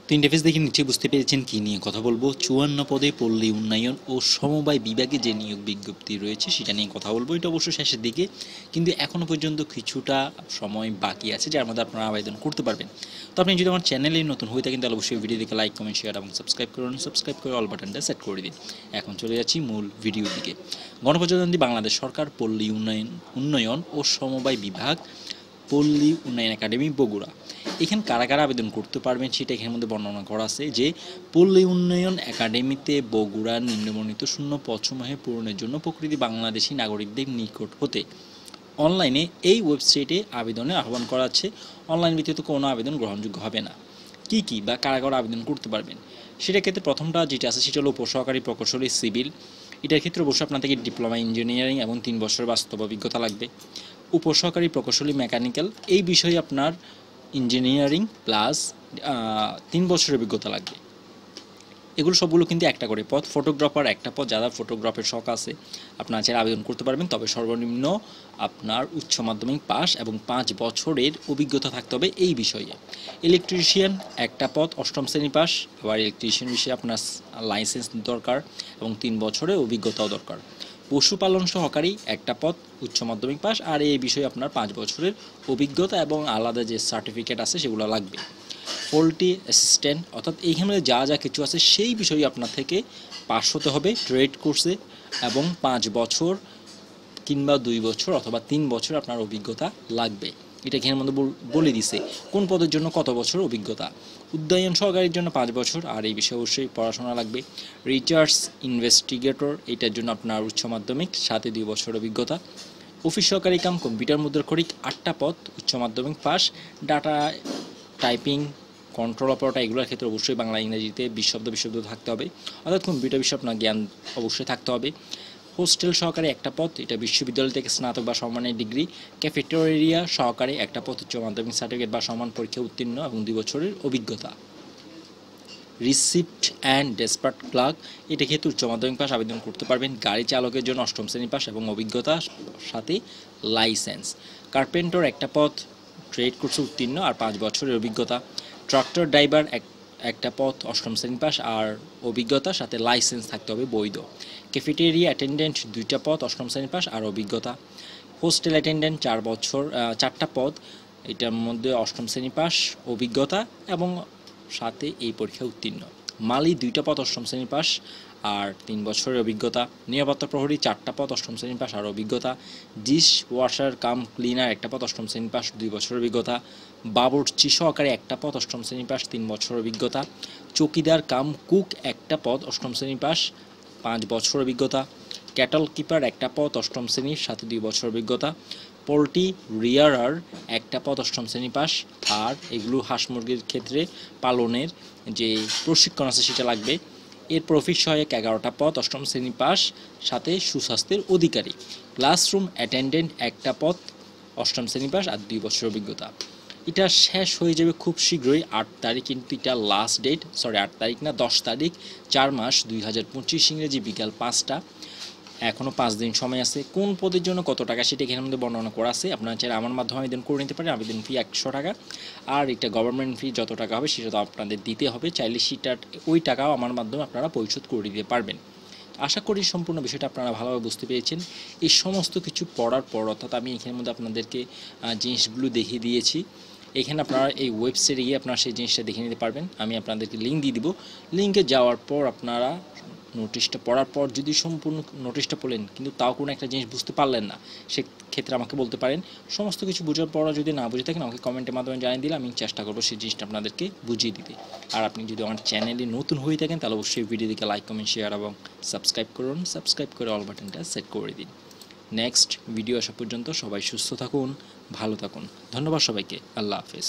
তো ইন্টারফেস দেখে নিশ্চয়ই বুঝতে পেরেছেন কী নিয়ে কথা বলবো। 54 পদে পল্লী উন্নয়ন ও সমবায় বিভাগে যে নিয়োগ বিজ্ঞপ্তি রয়েছে সেটা নিয়ে কথা বলবো। এটা অবশ্য শেষের দিকে, কিন্তু এখনও পর্যন্ত কিছুটা সময় বাকি আছে যার মধ্যে আপনারা আবেদন করতে পারবেন। তো আপনি যদি আমার চ্যানেলে নতুন হয়ে থাকেন তাহলে অবশ্যই ভিডিও দেখে লাইক, কমেন্ট, শেয়ার এবং সাবস্ক্রাইব করুন। সাবস্ক্রাইব করে অল বাটনটা সেট করে দিন। এখন চলে যাচ্ছি মূল ভিডিওর দিকে। গণপ্রজাতন্ত্রী বাংলাদেশ সরকার পল্লী উন্নয়ন ও সমবায় বিভাগ, পল্লী উন্নয়ন একাডেমি বগুড়া, এখানে কারা কারা আবেদন করতে পারবেন সেটা এখানের মধ্যে বর্ণনা করা আছে যে পল্লী উন্নয়ন একাডেমিতে বগুড়ার নিম্নবর্ণিত শূন্য পদসমূহে পূরণের জন্য প্রকৃতি বাংলাদেশি নাগরিকদের নিকট হতে অনলাইনে এই ওয়েবসাইটে আবেদনের আহ্বান করা আছে। অনলাইন ব্যতীত কোনো আবেদন গ্রহণযোগ্য হবে না। কী কী বা কারা কারা আবেদন করতে পারবেন সেটার ক্ষেত্রে প্রথমটা যেটা আছে সেটা হলো উপসহকারী প্রকৌশলী সিভিল। এটার ক্ষেত্রে অবশ্যই আপনার থেকে ডিপ্লোমা ইঞ্জিনিয়ারিং এবং 3 বছরের বাস্তব অভিজ্ঞতা লাগবে। উপসহকারী প্রকৌশলী মেকানিক্যাল, এই বিষয়ে আপনার ইঞ্জিনিয়ারিং প্লাস 3 বছরের অভিজ্ঞতা লাগবে। এগুলো সবগুলো কিন্তু একটা করে পদ। ফটোগ্রাফার একটা পদ, যারা ফটোগ্রাফের শখ আছে আপনারা চাইলে আবেদন করতে পারবেন, তবে সর্বনিম্ন আপনার উচ্চ মাধ্যমিক পাস এবং 5 বছরের অভিজ্ঞতা থাকতে হবে এই বিষয়ে। ইলেকট্রিশিয়ান একটা পদ, 8ম শ্রেণী পাস। আবার ইলেকট্রিশিয়ান বিষয়ে আপনার লাইসেন্স দরকার এবং 3 বছরের অভিজ্ঞতাও দরকার। পশুপালন সহকারী একটা পদ, উচ্চ মাধ্যমিক পাস, আর এই বিষয়ে আপনার 5 বছরের অভিজ্ঞতা এবং আলাদা যে সার্টিফিকেট আছে সেগুলো লাগবে। পোল্ট্রি অ্যাসিস্ট্যান্ট, অর্থাৎ এইখানে যা যা কিছু আছে সেই বিষয়ে আপনার থেকে পাস হতে হবে ট্রেড কোর্সে, এবং 5 বছর কিংবা 2 বছর অথবা 3 বছর আপনার অভিজ্ঞতা লাগবে। এটা এখানের মধ্যে বলে দিছে কোন পদের জন্য কত বছর অভিজ্ঞতা। উদ্যায়ন সহকারীর জন্য 5 বছর, আর এই বিষয়ে অবশ্যই পড়াশোনা লাগবে। রিসার্চ ইনভেস্টিগেটর, এটার জন্য আপনার উচ্চ মাধ্যমিক সাথে 2 বছর অভিজ্ঞতা। অফিস সহকারী কাম কম্পিউটার মুদ্রাক্ষরিক 8টা পদ, উচ্চ মাধ্যমিক pass. Data typing, control operator, এগুলোর ক্ষেত্রে অবশ্যই বাংলা ইংরেজিতে বিশব্দ থাকতে হবে, অর্থাৎ কম্পিউটার বিষয়ে আপনার জ্ঞান অবশ্যই থাকতে হবে। হোস্টেল সহকারী একটা পদ, এটা বিশ্ববিদ্যালয় থেকে স্নাতক বা সমমানের ডিগ্রি। ক্যাফেটেরিয়া সহকারী একটা পদ, উচ্চ মাধ্যমিক সার্টিফিকেট বা সমান পরীক্ষা উত্তীর্ণ এবং 2 বছরের অভিজ্ঞতা। রিসিপ্ট অ্যান্ড ডেসপার্ট ক্লার্ক, এটা ক্ষেত্রে উচ্চ মাধ্যমিক পাস আবেদন করতে পারবেন। গাড়ি চালকের জন্য 8ম শ্রেণী পাস এবং অভিজ্ঞতা সাথে লাইসেন্স। কার্পেন্টর একটা পদ, ট্রেড কোর্সে উত্তীর্ণ আর 5 বছরের অভিজ্ঞতা। ট্রাক্টর ড্রাইভার একটা পদ, 8ম শ্রেণী পাস আর অভিজ্ঞতা সাথে লাইসেন্স থাকতে হবে বৈধ। ক্যাফেটেরিয়া অ্যাটেন্ডেন্ট 2টা পদ, 8ম শ্রেণী পাস আর অভিজ্ঞতা। হোস্টেল অ্যাটেন্ডেন্ট 4টা পদ, এটার মধ্যে 8ম শ্রেণী পাস, অভিজ্ঞতা এবং সাথে এই পরীক্ষা উত্তীর্ণ। মালি 2টা পদ, 8ম শ্রেণী পাস আর 3 বছরের অভিজ্ঞতা। নিরাপত্তা প্রহরী 4টা পদ, 8ম শ্রেণী পাস আর অভিজ্ঞতা। ডিশ ওয়াশার কাম ক্লিনার একটা পদ, 8ম শ্রেণী পাস, 2 বছরের অভিজ্ঞতা। বাবুর্চি সহকারী একটা পদ, 8ম শ্রেণী পাস, 3 বছরের অভিজ্ঞতা। চকিদার কাম কুক একটা পদ, 8ম শ্রেণী পাস, 5 বছর অভিজ্ঞতা। ক্যাটল কিপার একটা পদ, 8ম শ্রেণীর সাথে 2 বছর অভিজ্ঞতা। পোল্ট্রি রিয়ারার একটা পদ, 8ম শ্রেণী পাস, আর এগুলো হাঁস মুরগির ক্ষেত্রে পালনের যে প্রশিক্ষণ আছে সেটা লাগবে। এর প্রফিট সহায়ক 11টা পদ, 8ম শ্রেণী পাস সাথে সুস্বাস্থ্যের অধিকারী। ক্লাসরুম অ্যাটেন্ডেন্ট একটা পদ, 8ম শ্রেণী পাস আর 2 বছর অভিজ্ঞতা। এটা শেষ হয়ে যাবে খুব শীঘ্রই, 8 তারিখ, কিন্তু এটা লাস্ট ডেট, 8 তারিখ না 10 তারিখ 4 মাস 2025 ইংরেজি বিকাল 5টা। এখনও 5 দিন সময় আছে। কোন পদের জন্য কত টাকা সেটা এখানের মধ্যে বর্ণনা করা আছে। আপনারা চাইলে আমার মাধ্যমে আবেদন করে নিতে পারেন। আবেদন ফি 100 টাকা, আর এটা গভর্নমেন্ট ফি যত টাকা হবে সেটা তো আপনাদের দিতে হবে। চাইলে সেটা ওই টাকাও আমার মাধ্যমে আপনারা পরিশোধ করে দিতে পারবেন। আশা করি সম্পূর্ণ বিষয়টা আপনারা ভালোভাবে বুঝতে পেরেছেন। এই সমস্ত কিছু পড়ার পর, অর্থাৎ আমি এখানের মধ্যে আপনাদেরকে জিনিসগুলো দেখিয়ে দিয়েছি। এখানে আপনারা এই ওয়েবসাইটে গিয়ে আপনারা সেই জিনিসটা দেখে নিতে পারবেন। আমি আপনাদেরকে লিঙ্ক দিয়ে দিব। লিঙ্কে যাওয়ার পর আপনারা নোটিশটা পড়ার পর যদি সম্পূর্ণ নোটিশটা পড়লেন কিন্তু তাও কোনো একটা জিনিস বুঝতে পারলেন না, সেক্ষেত্রে আমাকে বলতে পারেন। সমস্ত কিছু বোঝার পর যদি না বুঝে থাকেন আমাকে কমেন্টের মাধ্যমে জানিয়ে দিলে আমি চেষ্টা করবো সেই জিনিসটা আপনাদেরকে বুঝিয়ে দিতে। আর আপনি যদি আমার চ্যানেলে নতুন হয়ে থাকেন তাহলে অবশ্যই ভিডিওটিকে লাইক, কমেন্ট, শেয়ার এবং সাবস্ক্রাইব করুন। সাবস্ক্রাইব করে অল বাটনটা সেট করে দিন। নেক্সট ভিডিও আসা পর্যন্ত সবাই সুস্থ থাকুন, ভালো থাকুন। ধন্যবাদ সবাইকে। আল্লাহ হাফেজ।